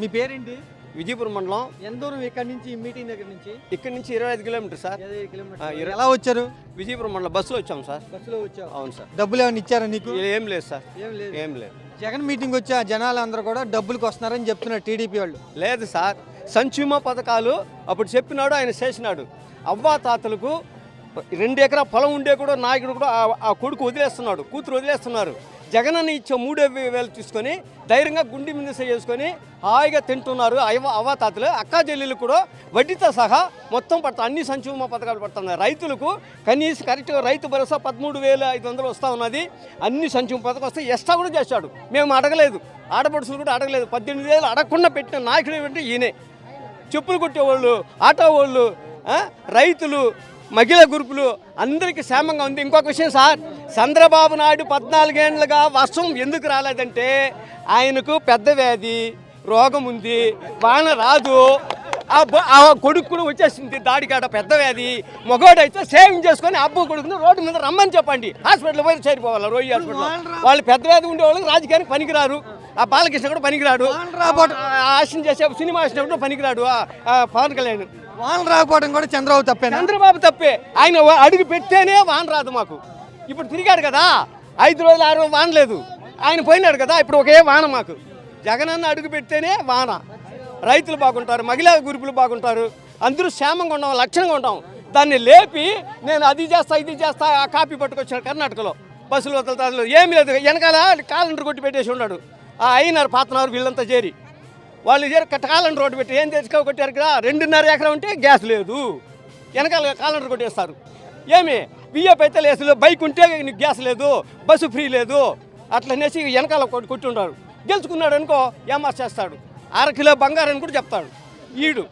మీ పేరేంటి? విజయపురం మండలం. ఎంత దూరం ఇక్కడ నుంచి మీటింగ్ దగ్గర నుంచి? ఇక్కడ నుంచి 25 కిలోమీటర్ సార్. 25 కిలోమీటర్లు. ఎలా వచ్చారు? విజయపురం మండలం బస్సులో వచ్చాం సార్. బస్సులో వచ్చావు? అవును సార్. డబ్బులు ఏమైనా ఇచ్చారా నీకు? ఏం లేదు సార్. ఏం లేదు. జగన్ మీటింగ్ వచ్చి ఆ జనాలు అందరూ కూడా డబ్బులకు వస్తున్నారని చెప్తున్నారు టీడీపీ వాళ్ళు. లేదు సార్, సంక్షేమ పథకాలు అప్పుడు చెప్పినాడు, ఆయన చేసినాడు. అవ్వా తాతలకు 2 ఎకరా పొలం ఉండే కూడా నాయకుడు కూడా ఆ కొడుకు వదిలేస్తున్నాడు, కూతురు వదిలేస్తున్నారు. జగన్ అని ఇచ్చే 3,000 తీసుకొని ధైర్యంగా గుండె మీద చేసుకొని హాయిగా తింటున్నారు అవ్వా తాతలు. అక్కా చెల్లెలు కూడా వడ్డీతో సహా మొత్తం పడుతుంది. అన్ని సంక్షేమ పథకాలు పడుతున్నాయి. రైతులకు కనీసం కరెక్ట్గా రైతు భరోసా 13,500 వస్తూ ఉన్నది. అన్ని సంక్షేమ పథకం వస్తే ఎక్స్ట్రా కూడా చేశాడు. మేము అడగలేదు, ఆడపడుచులు కూడా అడగలేదు. 18,000 అడగకుండా పెట్టిన నాయకుడు ఏమంటే ఈయనే. చెప్పులు కొట్టేవాళ్ళు, ఆటో వాళ్ళు, రైతులు, మహిళా గ్రూపులు అందరికీ క్షేమంగా ఉంది. ఇంకొక విషయం సార్, చంద్రబాబు నాయుడు 14 ఏళ్ళుగా వర్షం ఎందుకు రాలేదంటే ఆయనకు పెద్ద వ్యాధి రోగం ఉంది, వాన రాదు. ఆ కొడుకులు వచ్చేసింది దాడికాడ పెద్ద వ్యాధి. మగోడైతే సేవింగ్ చేసుకొని అబ్బు కొడుకుని రోడ్డు మీద రమ్మని చెప్పండి, హాస్పిటల్ పోయి చేరిపోవాలి. రోయి హాస్పిటల్ వాళ్ళు పెద్ద వ్యాధి ఉండే వాళ్ళకి రాజకీయానికి పనికిరారు. ఆ బాలకృష్ణ కూడా పనికిరాడు, ఆశం చేసే సినిమా ఆశినప్పుడు పనికిరాడు పవన్ కళ్యాణ్. వాన రాకపోవడం కూడా చంద్రబాబు తప్పే. చంద్రబాబు తప్పే. ఆయన అడుగు పెట్టేనే వాన రాదు మాకు. ఇప్పుడు తిరిగాడు కదా, 5 రోజులు 6 రోజులు వాన లేదు. ఆయన పోయినాడు కదా, ఇప్పుడు ఒకే వాన మాకు. జగనన్న అడుగు పెడితేనే వాన. రైతులు బాగుంటారు, మహిళా గ్రూపులు బాగుంటారు, అందరూ క్షేమంగా ఉంటాం, లక్షణంగా ఉంటాం. దాన్ని లేపి నేను అది చేస్తా ఇది చేస్తా ఆ కాపీ పట్టుకొచ్చాను. కర్ణాటకలో బస్సులు వదలతారు, ఏమీ లేదు. వెనకాల కాలంటర్ కొట్టి పెట్టేసి ఉన్నాడు. అయినారు పాతనారు వీళ్ళంతా చేరి. వాళ్ళు కాలంటర్ రోడ్డు పెట్టి ఏం తెచ్చుకో కొట్టారు కదా, 2.5 ఎకరా ఉంటే గ్యాస్ లేదు, వెనకాల కాలంటర్ కొట్టేస్తారు. ఏమి బియ్యపు అయితే లేదు, బైక్ ఉంటే నీకు గ్యాస్ లేదు, బస్సు ఫ్రీ లేదు, అట్లా అనేసి వెనకాల కొట్టి ఉంటారు. గెలుచుకున్నాడు అనుకో ఏమాస్ చేస్తాడు, 1/2 కిలో బంగారం కూడా చెప్తాడు. ఈడు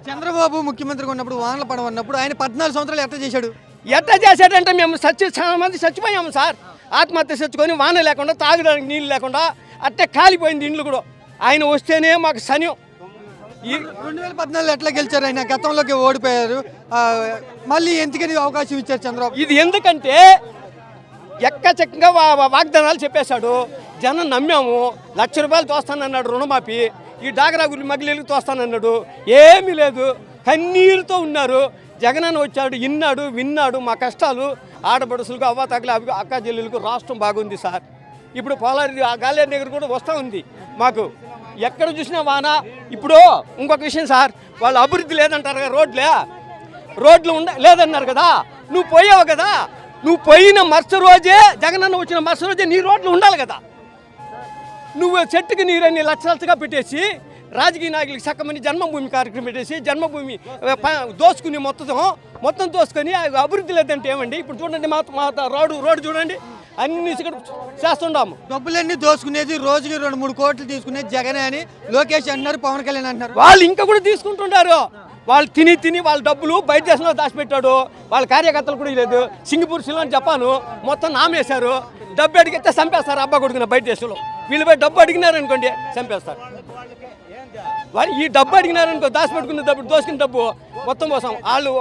చంద్రబాబు ముఖ్యమంత్రిగా ఉన్నప్పుడు వానలు పడవన్నప్పుడు ఆయన 14 సంవత్సరాలు ఎట్లా చేశాడు? ఎట్లా చేశాడంటే మేము చాలా మంది చచ్చిపోయాము సార్. ఆత్మహత్య చచ్చుకొని వాన లేకుండా, తాగడానికి నీళ్ళు లేకుండా అట్టే కాలిపోయింది ఇండ్లు కూడా. ఆయన వస్తేనే మాకు శని. 2014 ఎట్లా గెలిచారు? ఆయన గతంలోకి ఓడిపోయారు, మళ్ళీ ఎందుకని అవకాశం ఇచ్చారు చంద్రబాబు? ఇది ఎందుకంటే ఎక్కచక్కగా వాగ్దానాలు చెప్పేశాడు. జనం నమ్మాము. 1,00,000 రూపాయలు తోస్తానన్నాడు రుణమాఫీ. ఈ డాగరా గురి మగిలీలకు తోస్తానన్నాడు. ఏమీ లేదు, కన్నీరుతో ఉన్నారు. జగనన్న వచ్చాడు, విన్నాడు మా కష్టాలు. ఆడపడుసులకు అవ్వాతాకులు అక్కా చెల్లెలకు రాష్ట్రం బాగుంది సార్. ఇప్పుడు పోలారి ఆ గాలేరు దగ్గర కూడా వస్తూ ఉంది మాకు. ఎక్కడ చూసినా వాన. ఇప్పుడు ఇంకొక విషయం సార్, వాళ్ళు అభివృద్ధి లేదంటారు కదా, రోడ్లు లేదన్నారు కదా. నువ్వు పోయావు కదా, నువ్వు పోయిన మరుసటి రోజే జగనన్న వచ్చిన మరుసటి రోజే నీ రోడ్లు ఉండాలి కదా. నువ్వు చెట్టుకి నీరన్ని లక్షలుగా పెట్టేసి రాజకీయ నాయకులకి సక్కమని జన్మభూమి కార్యక్రమం పెట్టేసి జన్మభూమి దోసుకుని మొత్తం దోసుకొని అభివృద్ధి లేదంటే ఏమండి? ఇప్పుడు చూడండి మా రోడ్డు చూడండి, అన్ని చేస్తుండాము. డబ్బులన్నీ దోసుకునేది రోజుకి 2-3 కోట్లు తీసుకునేది జగనే అని లోకేష్ అంటున్నారు, పవన్ కళ్యాణ్ అంటున్నారు. వాళ్ళు ఇంకా కూడా తీసుకుంటున్నారు. వాళ్ళు తిని వాళ్ళ డబ్బులు బయట దేశంలో దాచిపెట్టాడు. వాళ్ళ కార్యకర్తలు కూడా లేదు. సింగపూర్, శ్రీలంక, జపాను మొత్తం నామేశారు. డబ్బు అడిగితే చంపేస్తారు. అబ్బా కొడుకున్న బయట దేశంలో వీళ్ళు పోయి డబ్బు అడిగినారనుకోండి చంపేస్తారు. వాళ్ళు ఈ డబ్బు అడిగినారనుకో, దాచిపెట్టుకున్న డబ్బు, దోసుకున్న డబ్బు మొత్తం కోసం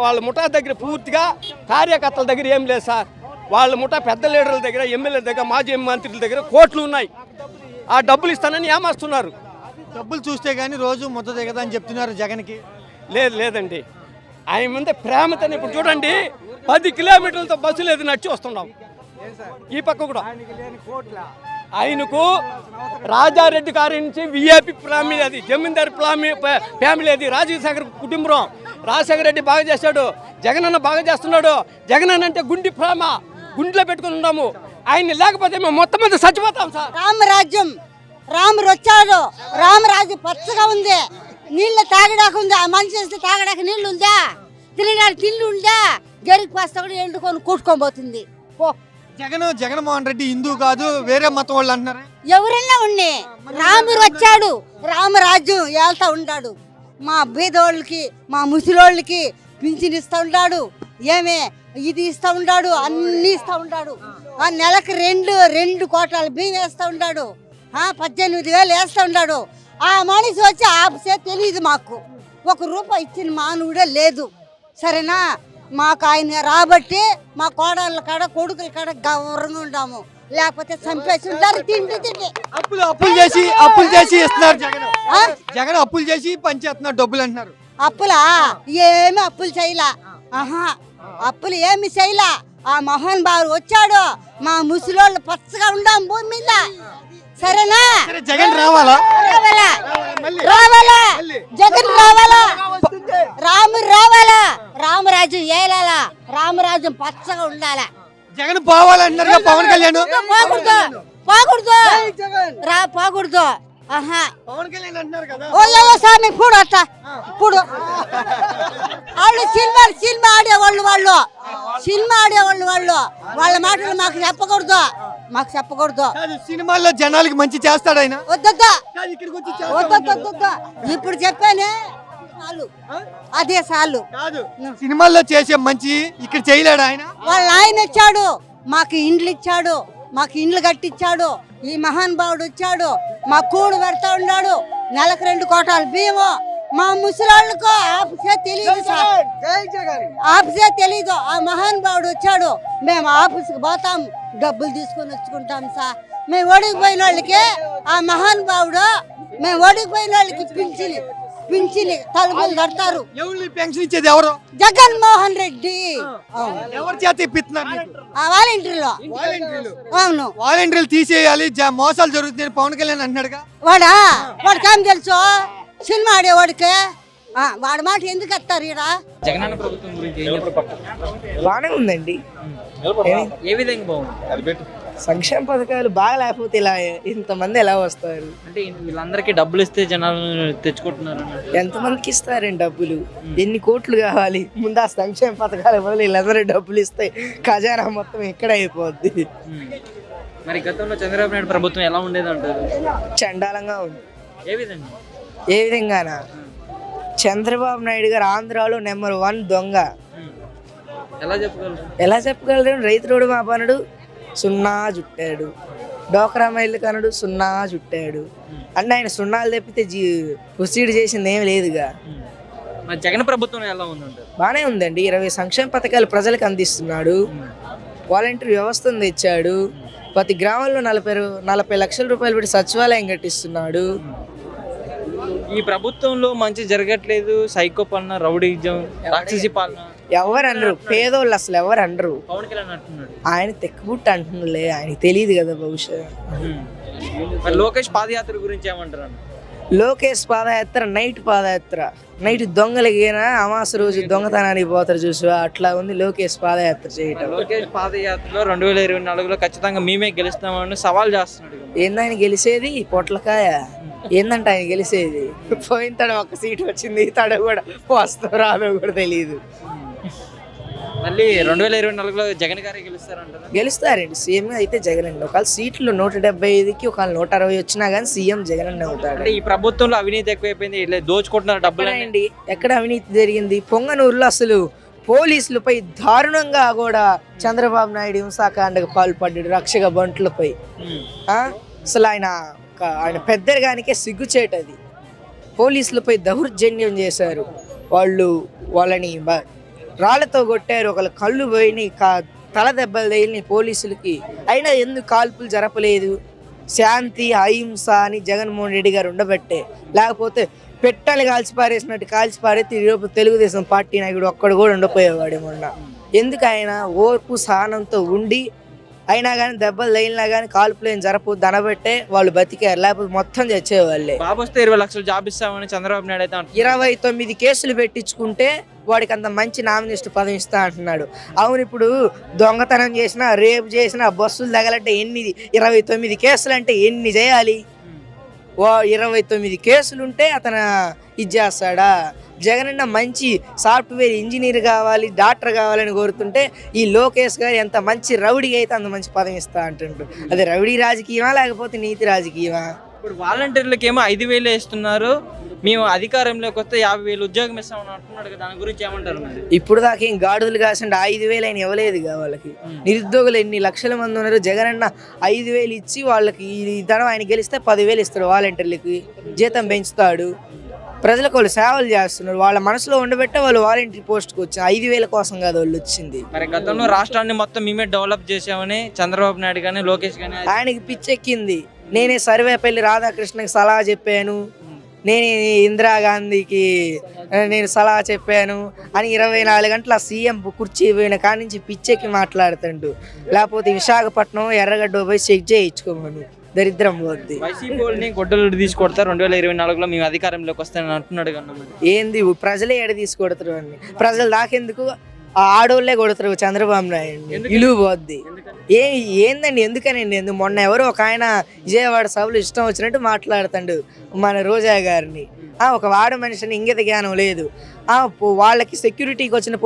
వాళ్ళ ముఠా దగ్గర పూర్తిగా కార్యకర్తల దగ్గర ఏం లేదు సార్. వాళ్ళ ముఠా పెద్ద లీడర్ల దగ్గర, ఎమ్మెల్యేల దగ్గర, మాజీ మంత్రుల దగ్గర కోట్లు ఉన్నాయి. ఆ డబ్బులు ఇస్తానని ఏమాస్తున్నారు. డబ్బులు చూస్తే కానీ రోజు ముద్ద దిగదని చెప్తున్నారు జగన్కి. లేదండి, ఆయన ముందే ప్రేమతో. ఇప్పుడు చూడండి, 10 కిలోమీటర్లతో బస్సు లేదు, నడిచి వస్తున్నాం. ఈ పక్క కూడా ఆయనకు రాజారెడ్డి గారి నుంచి విఐపి ఫ్యామిలీ, అది జమీందారు ఫ్యామిలీ, అది రాజశేఖర్ కుటుంబం. రాజశేఖర రెడ్డి బాగా చేశాడు, జగనన్న బాగా చేస్తున్నాడు. జగనన్న అంటే గుండె ప్రేమ, గుండెలో పెట్టుకుని ఉన్నాము. ఆయన లేకపోతే మేము మొత్తం మీద చచ్చిపోతాం సార్. రామరాజ్యం, రాముడు వచ్చాడు. రామరాజ్యం పచ్చగా ఉంది, నీళ్ళు తాగడానికి ఉంది. ఆ మనిషి వేస్తే తాగడానికి నీళ్ళు ఉందా? తినడానికి తిండి ఉందా? గరికి పాస్తా కూడా ఎండుకొని కొట్టుకొని పోతుంది. జగన్మోహన్ రెడ్డి హిందూ కాదు, వేరే మతం వాళ్ళు అంటున్నారు. ఎవరైనా ఉండి రాముడు వచ్చాడు, రామరాజ్యం వెళ్తా ఉన్నాడు. మా బీదోళ్ళకి, మా ముసలోళ్ళకి పింఛన్ ఇస్తూ ఉంటాడు. ఏమే ఇది ఇస్తూ ఉంటాడు, అన్ని ఇస్తూ ఉంటాడు. ఆ నెలకు 2 కోట్ల బియ్యం వేస్తూ ఉంటాడు. 18,000 వేస్తూ ఉంటాడు. ఆ మనిషి వచ్చి ఆపసే తెలియదు మాకు. 1 రూపాయి ఇచ్చిన మానవుడే లేదు. సరేనా? మాకు ఆయన రాబట్టి మా కోడళ్ళ కాడ, కొడుకుల కాడ గౌరవంగా ఉంటాము. లేకపోతే చంపేసి ఉంటారు తిండి తిండి. అప్పులు చేసి ఇస్తున్నారు జగన్. ఆ? జగన్ అప్పులు చేసి పంచేస్తున్నారు డబ్బులు అంటున్నారు. అప్పులా ఏమి అప్పులు చేయలా. ఆహా అప్పులు ఏమి చేయలా. ఆ మోహన్ బాబు వచ్చాడు, మా ముసలోళ్ళు పచ్చగా ఉండాం భూమి మీద. సరేనా? సరే, జగన్ రావాలా? రావాలా రావాలా జగన్ రావాలా, రాముడు రావాలా, రామరాజు ఏలాలా, రామరాజు పచ్చగా ఉండాలా. జగన్ పోవాలంటున్నారు పవన్ కళ్యాణ్. పోకూడదు పోకూడదు రా పోకూడదు. ఆహా పవన్ కళ్యాణ్ అంటున్నారు కదా. ఓ స్వామి ఇప్పుడు అట్ట ఇప్పుడు వాళ్ళు సినిమా ఆడేవాళ్ళు, సినిమా ఆడేవాళ్ళు వాళ్ళ మాటలు మాకు చెప్పకూడదు. కాదు, సినిమాల్లో జనాలకి మంచి చేస్తాడు ఆయన. వద్దొద్దా కాదు, ఇక్కడికి వచ్చి వద్దొద్దా ఇప్పుడు చెప్పానే చాలు, అదే చాలు. కాదు, సినిమాల్లో చేసే మంచి ఇక్కడ చేయలేడు ఆయన. వాళ్ళ ఆయన వచ్చాడు, మాకు ఇండ్లు ఇచ్చాడు, మాకు ఇండ్లు కట్టించాడు. ఈ మహాన్ భావుడు వచ్చాడు, మా కూడు పెడతా ఉన్నాడు. నెలకు 2 కోటాలు బియ్యము. మా ముసలాళ్ళకు ఆఫీసే తెలియదు సార్, ఆఫీసే తెలీదు. ఆ మహాన్ భావుడు వచ్చాడు, మేము ఆఫీస్కి పోతాం, డబ్బులు తీసుకొని వచ్చుకుంటాం సార్. మేము ఓడికిపోయిన వాళ్ళకి ఆ మహాన్ భావుడు, మేము ఓడికిపోయిన వాళ్ళకి పింఛని తలుపులు కడతారు. ఎవరు పెన్షన్ ఇచ్చేది? ఎవరు? జగన్మోహన్ రెడ్డి. ఎవరి చేత ఇప్పిస్తున్నారు మీకు? ఆ వాలంటీర్లో. అవును, వాలంటీర్లు తీసేయాలి, మోసాలు జరుగుతున్నాయి పవన్ కళ్యాణ్ అంటున్నాడుగా. వాడికి ఏం తెలుసు? సినిమా ఆడేవాడికి వాడి మాట ఎందుకు ఎత్తారు ఈడ? జగనన్న ప్రభుత్వం గురించి బాగానే ఉందండి. ఏ విధంగా బాగుంది? సంక్షేమ పథకాలు బాగా లేకపోతే ఇలా ఇంతమంది ఎలా వస్తారు? అంటే వీళ్ళందరికీ డబ్బులు ఇస్తే జనాలు తెచ్చుకుంటున్నారు అన్నట్టు. ఎంతమందికి ఇస్తారండి డబ్బులు? ఎన్ని కోట్లు కావాలి? ముందు ఆ సంక్షేమ పథకాల బదులు వీళ్ళందరూ డబ్బులు ఇస్తే ఖజానా మొత్తం ఎక్కడ అయిపోద్ది. మరి గతంలో చంద్రబాబు నాయుడు ప్రభుత్వం ఎలా ఉండేది అంటారు? చండాలంగా ఉంది. ఏ విధంగానా? చంద్రబాబు నాయుడు గారు ఆంధ్రాలో నెంబర్ 1 దొంగ. ఎలా చెప్పగలరు? రైతు రోడ్డు మాపనుడు 0 చుట్టాడు, డోక్రా మైళ్ళు కనుడు 0 చుట్టాడు. అంటే ఆయన 0 తెప్పితే ప్రొసీడ్ చేసింది ఏమి లేదుగా. మరి జగన్ ప్రభుత్వం ఎలా ఉందంటారు? బాగానే ఉందండి. 20 సంక్షేమ పథకాలు ప్రజలకు అందిస్తున్నాడు. వాలంటీర్ వ్యవస్థను తెచ్చాడు. ప్రతి గ్రామంలో 40 లక్షల రూపాయలు పెట్టి సచివాలయం కట్టిస్తున్నాడు. ఈ ప్రభుత్వంలో మంచి జరగట్లేదు, సైకో పాలన, రౌడీజం, రాక్షసి పాలన. ఎవరు అనరు, పేదోళ్ళు అసలు ఎవరు అనరు. పవన్ కళ్యాణ్ అంటున్నాడు. ఆయన తెక్కుబుట్టు అంటున్నాడులే, ఆయనకి తెలియదు కదా బహుశా. మరి లోకేష్ పాదయాత్ర గురించి ఏమంటారు? లోకేష్ పాదయాత్ర నైట్ పాదయాత్ర. నైట్ దొంగలకైనా అమాస రోజు దొంగతనానికి పోతారు చూసు, అట్లా ఉంది లోకేష్ పాదయాత్ర చేయటం. లోకేష్ పాదయాత్రలో 2024లో ఖచ్చితంగా మేమే గెలుస్తామని సవాల్ చేస్తున్నాడు. ఏందాయన గెలిచేది? పొట్లకాయ. ఏందంటే ఆయన గెలిచేది? పోయిన తడ 1 సీట్ వచ్చింది, తడ కూడా వస్తా రాదో కూడా తెలియదు. మళ్ళీ 2024లో జగన్ గారే గెలుస్తారంటారు? గెలుస్తారండి. సీఎం అయితే జగన్ అండి. ఒకవేళ సీట్లు 175కి ఒకవేళ 160 వచ్చినా కానీ సీఎం జగన్ అన్న అవుతాడు. అంటే ఈ ప్రభుత్వంలో అవినీతి ఎక్కువైపోయింది, ఇలా దోచుకుంటున్నారు డబ్బులు అండి. ఎక్కడ అవినీతి జరిగింది? పొంగనూరులో అసలు పోలీసులపై దారుణంగా కూడా చంద్రబాబు నాయుడు హింసాకాండకు పాల్పడ్డాడు, రక్షక బంట్లపై. అసలు ఆయన పెద్దరిగానికే సిగ్గుచేటది. పోలీసులపై దౌర్జన్యం చేశారు. వాళ్ళని రాళ్లతో కొట్టారు, ఒకళ్ళ కళ్ళు పోయినాయి, తల దెబ్బలు తగిలినాయి పోలీసులకి. అయినా ఎందుకు కాల్పులు జరపలేదు? శాంతి అహింస అని జగన్మోహన్ రెడ్డి గారు ఉండబట్టే. లేకపోతే పెట్టాలి కాల్చిపారేసినట్టు కాల్చిపారేసి ఈరోజు తెలుగుదేశం పార్టీ నాయకుడు ఒక్కడు కూడా ఉండిపోయేవాడు మొన్న. ఎందుకు ఆయన ఓర్పు సహనంతో ఉండి అయినా కానీ దెబ్బలు తగిలినా కానీ కాల్పులు ఏం జరపొద్దు అనబట్టే వాళ్ళు బతికారు, లేకపోతే మొత్తం చచ్చేవాళ్ళే. బాబు వస్తే 20 లక్షలు జాబ్ ఇస్తామని చంద్రబాబు నాయుడు అయితే 29 కేసులు పెట్టించుకుంటే వాడికి అంత మంచి నామినేషన్ పదవి ఇస్తా అంటున్నాడు. అవును, ఇప్పుడు దొంగతనం చేసినా, రేపు చేసినా, బస్సులు తగలంటే 29 కేసులు అంటే ఎన్ని చేయాలి? 29 కేసులుంటే అతను ఇది చేస్తాడా? జగన్ అన్న మంచి సాఫ్ట్వేర్ ఇంజనీర్ కావాలి, డాక్టర్ కావాలని కోరుతుంటే ఈ లోకేష్ గారు ఎంత మంచి రౌడీగా అయితే అంత మంచి పదవి ఇస్తా అంటుంటారు. అది రౌడీ రాజకీయమా లేకపోతే నీతి రాజకీయమా? ఇప్పుడు వాలంటీర్లకి ఏమో 5,000 ఇస్తున్నారు, మేము అధికారంలోకి వస్తే 50,000 ఉద్యోగం ఇస్తామని అంటున్నాడు కదా, దాని గురించి ఏమంటారు? ఇప్పుడు దాకా ఏం గాడుదలు కాసండి 5,000 అయినా ఇవ్వలేదుగా వాళ్ళకి. నిరుద్యోగులు ఎన్ని లక్షల మంది ఉన్నారు. జగన్ అన్న 5,000 ఇచ్చి వాళ్ళకి ఈ ధనం ఆయన గెలిస్తే 10,000 ఇస్తాడు. వాలంటీర్లకి జీతం పెంచుతాడు. ప్రజలకు వాళ్ళు సేవలు చేస్తున్నారు. వాళ్ళ మనసులో ఉండబెట్టే వాళ్ళు వాలంటీర్ పోస్ట్కి వచ్చారు. 5,000 కోసం కాదు వాళ్ళు వచ్చింది. మరి గతంలో రాష్ట్రాన్ని మొత్తం మేమే డెవలప్ చేసామని చంద్రబాబు నాయుడు కానీ లోకేష్ కానీ ఆయనకి పిచ్చెక్కింది. నేనే సర్వేపల్లి రాధాకృష్ణకి సలహా చెప్పాను, నేనే ఇందిరాగాంధీకి నేను సలహా చెప్పాను అని 24 గంటల సీఎం కుర్చీ పోయిన కాడి నుంచి పిచ్చెక్కి మాట్లాడుతుండు. లేకపోతే విశాఖపట్నం ఎర్రగడ్డ పోయి చెక్ చేయించుకోమను, దరిద్రం పోద్ది. వైసీపీ వాళ్ళని గొడ్డలు తీసుకొడతారు 2024లో మేము అధికారంలోకి వస్తానని అంటున్నాడు కన్నా. ఏంది ప్రజలే ఎడ తీసుకొడతారు అన్ని, ప్రజలు దాకెందుకు ఆ ఆడోళ్ళే కొడతారు చంద్రబాబు నాయుడు, ఇలువ పోద్ది. ఏందండి ఎందుకనండి? మొన్న ఎవరో ఒక ఆయన విజయవాడ సభలో ఇష్టం వచ్చినట్టు మాట్లాడుతాడు మన రోజా గారిని. ఒక వాడ మనిషిని ఇంగిత జ్ఞానం లేదు. వాళ్ళకి సెక్యూరిటీకి వచ్చిన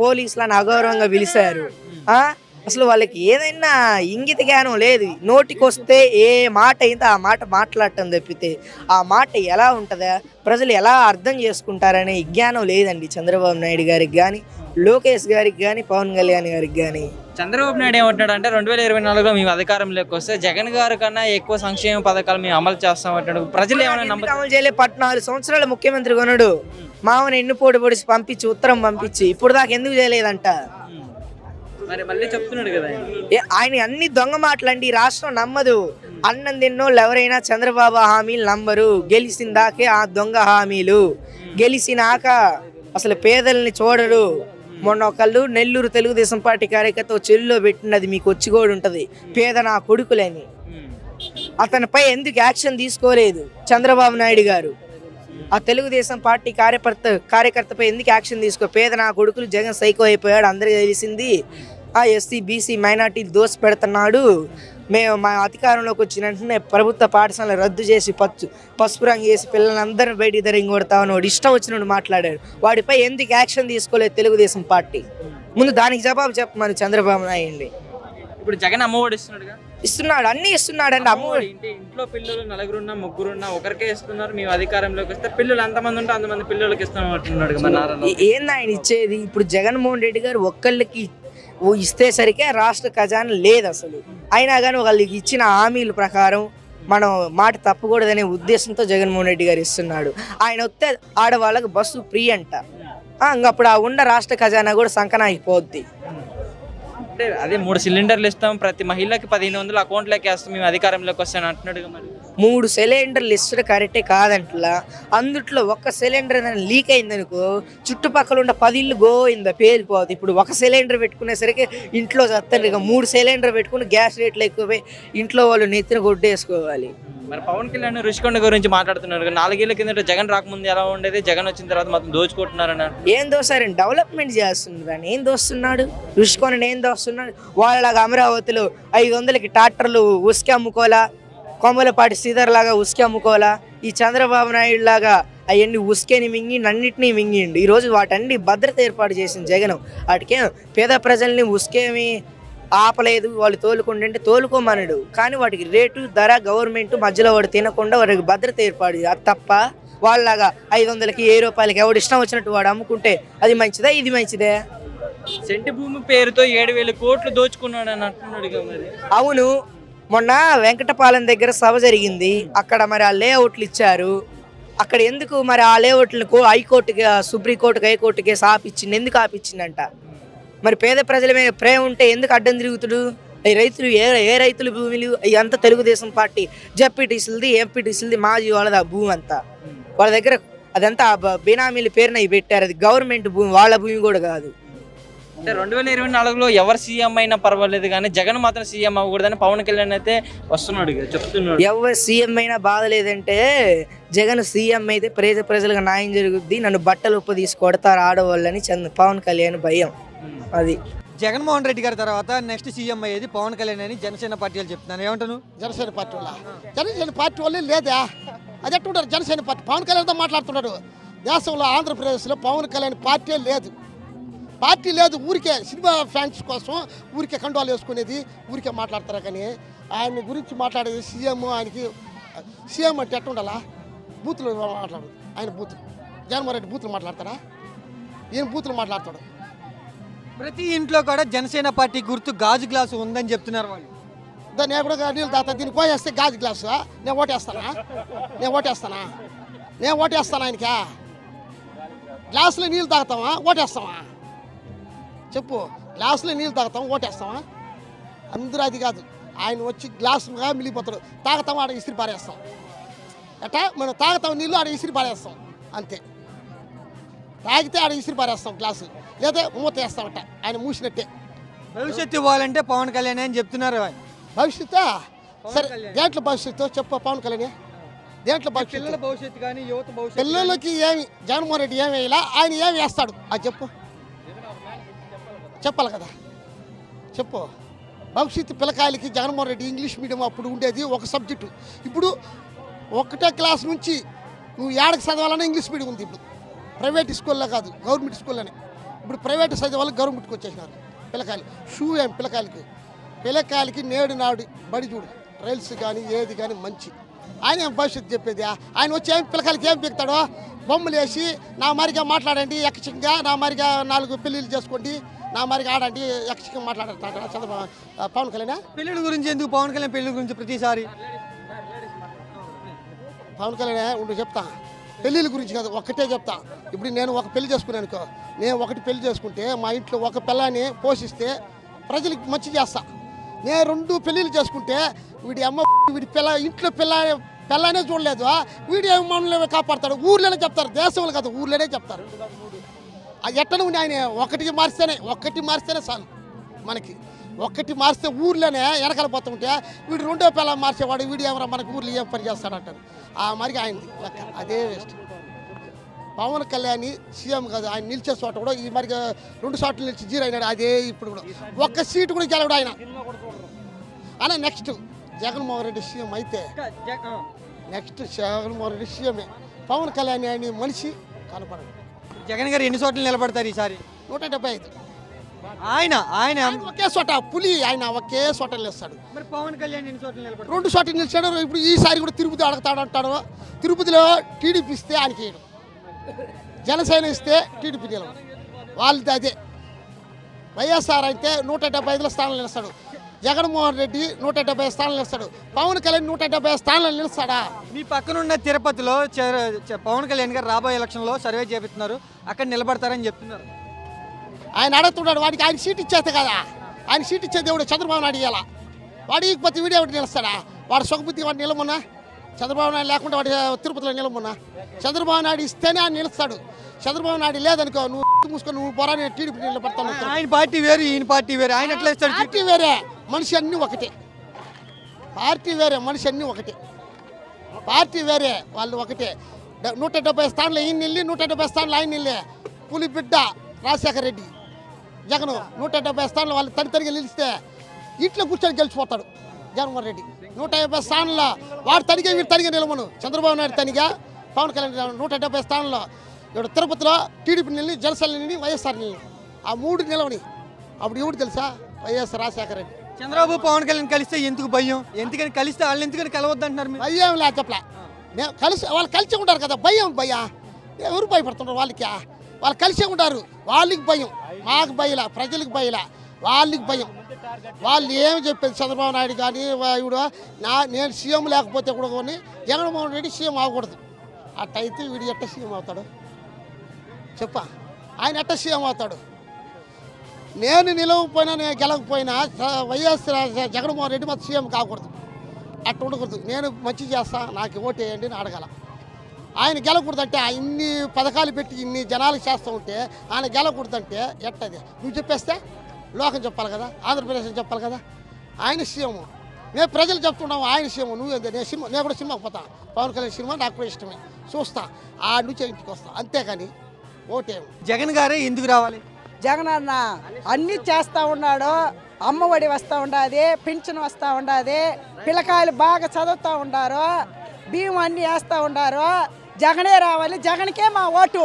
పోలీసులను అగౌరవంగా పిలిచారు. అసలు వాళ్ళకి ఏదైనా ఇంగిత జ్ఞానం లేదు. నోటికొస్తే ఏ మాట అయితే ఆ మాట మాట్లాడటం తప్పితే ఆ మాట ఎలా ఉంటుందా, ప్రజలు ఎలా అర్థం చేసుకుంటారనే జ్ఞానం లేదండి చంద్రబాబు నాయుడు గారికి కానీ, లోకేష్ గారికి కానీ, పవన్ కళ్యాణ్ గారికి కానీ. చంద్రబాబు నాయుడు ఏమంటున్నాడు అంటే 2024లో మేము అధికారంలోకి వస్తే జగన్ గారి కన్నా ఎక్కువ సంక్షేమ పథకాలు మేము అమలు చేస్తామంటాడు. ప్రజలు ఏమైనా అమలు చేయలే? 14 సంవత్సరాల ముఖ్యమంత్రి కొనడు, మామని ఎన్ను పోటీ పొడిచి పంపించి ఉత్తరం పంపించి ఇప్పుడు దాకా ఎందుకు చేయలేదంట? మరి మళ్ళీ చెప్తున్నాడు కదా ఆయన అన్ని దొంగ మాటలండి. రాష్ట్రం నమ్మదు. అన్నం తిన్నోళ్ళు ఎవరైనా చంద్రబాబు హామీలు నమ్మరు. గెలిచిందాకే ఆ దొంగ హామీలు, గెలిచినాక అసలు పేదల్ని చూడరు. మొన్న ఒకళ్ళు నెల్లూరు తెలుగుదేశం పార్టీ కార్యకర్త చెల్లులో పెట్టినది మీకు వచ్చి కూడా ఉంటుంది, పేద నా కొడుకులని. అతనిపై ఎందుకు యాక్షన్ తీసుకోలేదు చంద్రబాబు నాయుడు గారు? ఆ తెలుగుదేశం పార్టీ కార్యకర్తపై ఎందుకు యాక్షన్ తీసుకో? పేద నా కొడుకులు జగన్ సైకో అయిపోయాడు, అందరికీ తెలిసింది. ఆ ఎస్సీ బీసీ మైనార్టీలు దోసి పెడుతున్నాడు. మేము మా అధికారంలోకి వచ్చిన వెంటనే ప్రభుత్వ పాఠశాలను రద్దు చేసి పసుపు రంగు చేసి పిల్లలందరూ బయటికి తరిగి కొడతామని వాడు ఇష్టం వచ్చినట్టు మాట్లాడాడు. వాడిపై ఎందుకు యాక్షన్ తీసుకోలేదు తెలుగుదేశం పార్టీ? ముందు దానికి జవాబు చెప్పమని చంద్రబాబు నాయుడు. ఇప్పుడు జగన్ అమ్మఒడి ఇస్తున్నాడుగా, ఇస్తున్నాడు, అన్ని ఇస్తున్నాడండి. అమ్మఒడి ఇంట్లో పిల్లలు 4 ముగ్గురున్నా ఒకరికే ఇస్తున్నారు. మేము అధికారంలోకి వస్తే పిల్లలు ఎంతమంది ఉంటే అంతమంది పిల్లలకి ఇస్తున్నాం అంటున్నాడు. ఏంది ఆయన ఇచ్చేది? ఇప్పుడు జగన్మోహన్ రెడ్డి గారు ఒక్కళ్ళకి ఇస్తే సరికే రాష్ట్ర ఖజానా లేదు అసలు. అయినా కానీ వాళ్ళకి ఇచ్చిన హామీల ప్రకారం మనం మాట తప్పకూడదనే ఉద్దేశంతో జగన్మోహన్ రెడ్డి గారు ఇస్తున్నాడు. ఆయన వస్తే ఆడవాళ్ళకి బస్సు ఫ్రీ అంట. ఇంకప్పుడు ఆ ఉన్న రాష్ట్ర ఖజానా కూడా సంకనాగిపోద్ది. అంటే అదే 3 సిలిండర్లు ఇస్తాం, ప్రతి మహిళకి 1500 అకౌంట్లోకి వేస్తాం మేము అధికారంలోకి వస్తాను అంటున్నాడు. మరి 3 సిలిండర్లు ఇస్తే కరెక్టే కాదంటలా. అందుట్లో ఒక సిలిండర్ లీక్ అయిందనుకో చుట్టుపక్కల ఉన్న 10 ఇళ్ళు గోయిందా పేలిపోతుంది. ఇప్పుడు ఒక సిలిండర్ పెట్టుకునేసరికి ఇంట్లో చస్తారు. ఇక 3 సిలిండర్ పెట్టుకుని గ్యాస్ రేట్లు ఎక్కువై ఇంట్లో వాళ్ళు నెత్తిన కొట్టేసుకోవాలి. మరి పవన్ కళ్యాణ్ రుషికొండ గురించి మాట్లాడుతున్నారు. 4 ఏళ్ల కిందట జగన్ రాకముందు ఎలా ఉండేది, జగన్ వచ్చిన తర్వాత మొత్తం దోచుకుంటున్నారని. ఏం దోస్తారని? డెవలప్మెంట్ చేస్తున్నారు. ఏం దోస్తున్నాడు? రుషికొండ ఏం దోస్తున్నాడు? వాళ్ళలాగా అమరావతిలో 500కి ట్రాక్టర్లు ఉసుకి అమ్ముకోవాలా, కొమ్మలపాటి శ్రీధర్ లాగా ఉసుకి అమ్ముకోవాలా? ఈ చంద్రబాబు నాయుడు లాగా అవన్నీ ఉసుకేని మింగి అన్నింటినీ మింగిండు. ఈరోజు వాటన్ని భద్రత ఏర్పాటు చేసింది జగన్. వాటికే పేద ప్రజల్ని ఉసుకేమి ఆపలేదు. వాళ్ళు తోలుకుంటుంటే తోలుకోమనడు, కానీ వాటికి రేటు ధర గవర్నమెంట్ మధ్యలో వాడు తినకుండా వాడికి భద్రత ఏర్పాటు. అది తప్ప వాళ్ళలాగా 500కి 1000 రూపాయలకి ఎవడు ఇష్టం వచ్చినట్టు వాడు అమ్ముకుంటే అది మంచిదా? ఇది మంచిదే? సెంటి భూమి పేరుతో 7,000 కోట్లు దోచుకున్నాడు అని అంటున్నాడు. అవును, మొన్న వెంకటపాలెం దగ్గర సభ జరిగింది. అక్కడ మరి ఆ లేఅవుట్లు ఇచ్చారు. అక్కడ ఎందుకు మరి ఆ లేఅవుట్లను హైకోర్టుకి, సుప్రీంకోర్టుకి, హైకోర్టుకి ఆపిచ్చింది? ఎందుకు ఆపిచ్చిందంట? మరి పేద ప్రజల మీద ప్రేమ ఉంటే ఎందుకు అడ్డం తిరుగుతుడు? ఈ రైతులు ఏ రైతుల భూములు ఇదంతా తెలుగుదేశం పార్టీ జెడ్పీటీసీలది, ఎంపీటీసీలది, మాజీ వాళ్ళది. ఆ భూమి అంతా వాళ్ళ దగ్గర అదంతా బినామీల పేరున పెట్టారు. అది గవర్నమెంట్ భూమి, వాళ్ళ భూమి కూడా కాదు. అంటే 2024లో ఎవరు సీఎం అయినా పర్వాలేదు కానీ జగన్ మాత్రం సీఎం అవ్వకూడదని పవన్ కళ్యాణ్ అయితే వస్తున్నాడు చెప్తున్నాడు. ఎవరు సీఎం అయినా బాధ లేదంటే జగన్ సీఎం అయితే ప్రజలకు న్యాయం జరుగుద్ది, నన్ను బట్టలు ఉప్పు తీసి కొడతారు ఆడవాళ్ళని పవన్ కళ్యాణ్ భయం. అది జగన్మోహన్ రెడ్డి గారి తర్వాత నెక్స్ట్ సీఎం అయ్యేది పవన్ కళ్యాణ్ అని జనసేన పార్టీ వాళ్ళు చెప్తున్నారు. ఏమంటాను? జనసేన పార్టీ వాళ్ళు లేదా? అది ఎట్టుంటారు? జనసేన పార్టీ పవన్ కళ్యాణ్తో మాట్లాడుతున్నాడు. దేశంలో ఆంధ్రప్రదేశ్లో పవన్ కళ్యాణ్ పార్టీ లేదు. ఊరికే సినిమా ఫ్యాన్స్ కోసం ఊరికే కండువాలు వేసుకునేది, ఊరికే మాట్లాడతారా. కానీ ఆయన గురించి మాట్లాడేది ఆయనకి సీఎం అంటే ఎట్టుండాలా? బూతులు మాట్లాడు. ఆయన బూతులు, జగన్మోహన్ రెడ్డి బూతులు మాట్లాడతారా? ఈయన బూతులు మాట్లాడతాడు. ప్రతి ఇంట్లో కూడా జనసేన పార్టీ గుర్తు గాజు గ్లాసు ఉందని చెప్తున్నారు వాళ్ళు. నేను కూడా నీళ్ళు తాత దీనికి పోయేస్తే గాజు గ్లాసు నేను ఓటేస్తానా? నేను ఓటేస్తాను ఆయనకా? గ్లాసులో నీళ్ళు తాగుతావా ఓటేస్తావా? చెప్పు, గ్లాసులో నీళ్ళు తాగుతాం ఓటేస్తావా? అందరూ అది కాదు, ఆయన వచ్చి గ్లాసుగా మిలిగిపోతాడు, తాగుతాం ఆడ ఇసిరి పారేస్తాం. ఎట్టా మనం తాగుతాం నీళ్ళు ఆడ ఇసిరి పారేస్తాం అంతే. తాగితే ఆడ ఇసిరి పారేస్తాం గ్లాసు, లేదా మూత వేస్తామట ఆయన మూసినట్టే. భవిష్యత్తు ఇవ్వాలంటే పవన్ కళ్యాణ్ అని చెప్తున్నారు. భవిష్యత్తు సరే, దేంట్లో భవిష్యత్తు చెప్పు పవన్ కళ్యాణ్, దేంట్లో భవిష్యత్తు? పిల్లల భవిష్యత్తు కానీ యువత భవిష్యత్తు పిల్లలకి ఏమి జగన్మోహన్ రెడ్డి ఏమి వేయాలా, ఆయన ఏమి వేస్తాడు అది చెప్పు, చెప్పాలి కదా చెప్పు. భవిష్యత్తు పిల్లకాయలకి జగన్మోహన్ రెడ్డి ఇంగ్లీష్ మీడియం అప్పుడు ఉండేది ఒక సబ్జెక్టు, ఇప్పుడు 1వ క్లాస్ నుంచి నువ్వు ఏడకి చదవాలన్నా ఇంగ్లీష్ మీడియం ఉంది. ఇప్పుడు ప్రైవేట్ స్కూల్లో కాదు, గవర్నమెంట్ స్కూల్లోనే. ఇప్పుడు ప్రైవేట్ చదివాళ్ళు గవర్నమెంట్కి వచ్చేసినారు పిల్లకాయలు. షూ ఏం పిల్లకాయలకి నేడు నాడు బడి చూడు, రైల్స్ కానీ ఏది కానీ మంచి. ఆయన ఏం భవిష్యత్తు చెప్పేది? ఆయన వచ్చి ఏం పిల్లకాయలకి ఏం పీకుతాడో, బొమ్మలు వేసి నా మారిగా మాట్లాడండి యక్షికంగా, నా మారిగా 4 పెళ్ళిళ్ళు చేసుకోండి, నా మారిగా ఆడండి యక్షికంగా మాట్లాడతాడు చంద్రబాబు పవన్ కళ్యాణ్. పెళ్ళిళ్ళ గురించి ఎందుకు పవన్ కళ్యాణ్ పెళ్లి గురించి ప్రతిసారి? పవన్ కళ్యాణ్ ఉండు చెప్తా, పెళ్ళిళ్ళ గురించి కాదు, ఒక్కటే చెప్తా. ఇప్పుడు నేను ఒక పెళ్లి చేసుకున్నాను అనుకో, నేను ఒకటి పెళ్లి చేసుకుంటే మా ఇంట్లో ఒక పిల్లని పోషిస్తే ప్రజలకు మంచి చేస్తా. నేను 2 పెళ్ళిళ్ళు చేసుకుంటే వీడి అమ్మ వీడి ఇంట్లో పిల్లనే చూడలేదు, వీడి మనల్ని కాపాడతాడు. ఊర్లోనే చెప్తారు, దేశంలో కాదు ఊర్లోనే చెప్తారు. అది ఎట్టనే ఉండి ఆయన ఒకటి మారిస్తేనే చాలు మనకి. ఒక్కటి మారిస్తే ఊర్లోనే వెనకాల పోతుంటే వీడు 2వ పిల్ల మార్చేవాడు, వీడు ఏమరా మనకి ఊర్లో ఏం పని చేస్తాడంటారు. ఆ మరికి ఆయనది లెక్క అదే వేస్ట్. పవన్ కళ్యాణ్ సీఎం కాదు, ఆయన నిలిచే చోట కూడా ఈ మరి 2 చోట్ల నిలిచి 0 అయినాడు. అదే ఇప్పుడు కూడా ఒక్క సీటు కూడా గెలవడు ఆయన. అలా నెక్స్ట్ జగన్మోహన్ రెడ్డి సీఎం అయితే నెక్స్ట్ జగన్మోహన్ రెడ్డి సీఎమే. పవన్ కళ్యాణ్ ఆయన మనిషి కనపడదు. జగన్ గారు ఎన్ని చోట్ల నిలబడతారు ఈసారి? 175. ఆయన ఒకే చోట పులి, ఆయన ఒకే చోట నిలుస్తాడు. మరి పవన్ కళ్యాణ్ ఎన్ని చోట్ల నిలబడతారు? 2 చోట్ల నిలిచాడు. ఇప్పుడు ఈసారి కూడా తిరుపతి అడగతాడు అంటాడు. తిరుపతిలో టీడీపీ ఇస్తే ఆయనకి వేయడు, జనసేన ఇస్తే టీడీపీ నిలవడు. వాళ్ళది అదే. వైఎస్ఆర్ అయితే 175 స్థానాలు నిలుస్తాడు, జగన్మోహన్ రెడ్డి 170 స్థానాలు నిలుస్తాడు, పవన్ కళ్యాణ్ 170 స్థానాలు నిలుస్తాడా? మీ పక్కనున్న తిరుపతిలో పవన్ కళ్యాణ్ గారు రాబోయే ఎలక్షన్లో సర్వే చేపిస్తున్నారు, అక్కడ నిలబడతారని చెప్తున్నారు. ఆయన అడుగుతున్నాడు, వాడికి ఆయన సీట్ ఇచ్చేస్తే కదా, ఆయన సీట్ ఇచ్చే దేవుడు చంద్రబాబు నాయుడు ఇవ్వాలా. వాడు ఇకపోతే వీడియో ఒకటి నిలుస్తాడా? వాడు సుఖబుద్ధి వాడు నిలమున్నా, చంద్రబాబు నాయుడు లేకుండా వాడి తిరుపతిలో నిలమున్నా. చంద్రబాబు నాయుడు ఇస్తేనే ఆయన నిలుస్తాడు. చంద్రబాబు నాయుడు లేదనుకో, నువ్వు మూసుకొని నువ్వు పొరాని టీడీపీ నిలబడతాను. ఆయన పార్టీ వేరు, ఈయన పార్టీ వేరు. ఆయన ఎట్లా ఇస్తాడు? పార్టీ వేరే, మనిషి అన్నీ ఒకటే. పార్టీ వేరే, మనిషి అన్నీ ఒకటే. పార్టీ వేరే, వాళ్ళు ఒకటే. 170 స్థానాలు ఈయన నిల్లి, 170 స్థానాలు ఆయన నిల్లే. పులి బిడ్డ రాజశేఖర రెడ్డి, జగన్ 170 స్థానాలు వాళ్ళు తనితనిగా నిలిస్తే ఇంట్లో కూర్చొని గెలిచిపోతాడు జగన్మోహన్ రెడ్డి. 150 స్థానాల్లో వాడు తనిగా వీడు తనిగా నిలవను. చంద్రబాబు నాయుడు తనిగా, పవన్ కళ్యాణ్ 170 స్థానాల్లో. ఇప్పుడు తిరుపతిలో టీడీపీ నిల్లి, జనసేన నిల్లి, వైఎస్ఆర్ నిల్లి. ఆ 3 నిలవని. అప్పుడు ఎవడు తెలుసా? వైఎస్ రాజశేఖర రెడ్డి. చంద్రబాబు పవన్ కళ్యాణ్ కలిస్తే ఎందుకు భయం? ఎందుకని కలిస్తే వాళ్ళు ఎందుకని కలవద్దు అంటున్నారు మీరు? భయం లేదు చెప్పలే. మేము వాళ్ళు కలిసి ఉంటారు కదా, భయం ఎవరు భయపడుతున్నారు? వాళ్ళు కలిసే ఉంటారు, వాళ్ళకి భయం. మాకు భయలా, ప్రజలకు భయలా, వాళ్ళకి భయం. వాళ్ళు ఏమి చెప్పేది చంద్రబాబు నాయుడు కానీ ఇవిడు నేను సీఎం లేకపోతే కూడా కొన్ని జగన్మోహన్ రెడ్డి సీఎం అవ్వకూడదు. అట్టయితే వీడు ఎట్ట సీఎం అవుతాడు చెప్ప? ఆయన ఎట్ట సీఎం అవుతాడు? నేను నిలవకపోయినా, నేను గెలవకపోయినా వైఎస్ జగన్మోహన్ రెడ్డి మాకు సీఎం కాకూడదు. అట్ట ఉండకూడదు. నేను మంచి చేస్తా, నాకు ఓటు వేయండి అని అడగాల. ఆయన గెలకూడదంటే ఇన్ని పథకాలు పెట్టి ఇన్ని జనాలకు చేస్తూ ఉంటే ఆయన గెలకూడదంటే ఎట్టది? నువ్వు చెప్పేస్తే లోకం చెప్పాలి కదా, ఆంధ్రప్రదేశ్ చెప్పాలి కదా. ఆయన సీఎం, మేము ప్రజలు చెప్తున్నాము ఆయన సీఎం. నేను కూడా సినిమాకి పోతా, పవన్ కళ్యాణ్ సినిమా నాకు కూడా ఇష్టమే, చూస్తా. ఆ నుంచి ఇంటికి వస్తా, అంతేకాని ఓటేము. జగన్ గారే ఎందుకు రావాలి? జగన్ అన్న అన్నీ చేస్తూ ఉన్నాడు. అమ్మఒడి వస్తూ ఉండాది, పింఛన్ వస్తూ ఉండాది, పిల్లకాయలు బాగా చదువుతూ ఉండారు, బియ్యం అన్నీ వేస్తూ ఉండారు. జగనే రావాలి, జగన్కే మా ఓటు.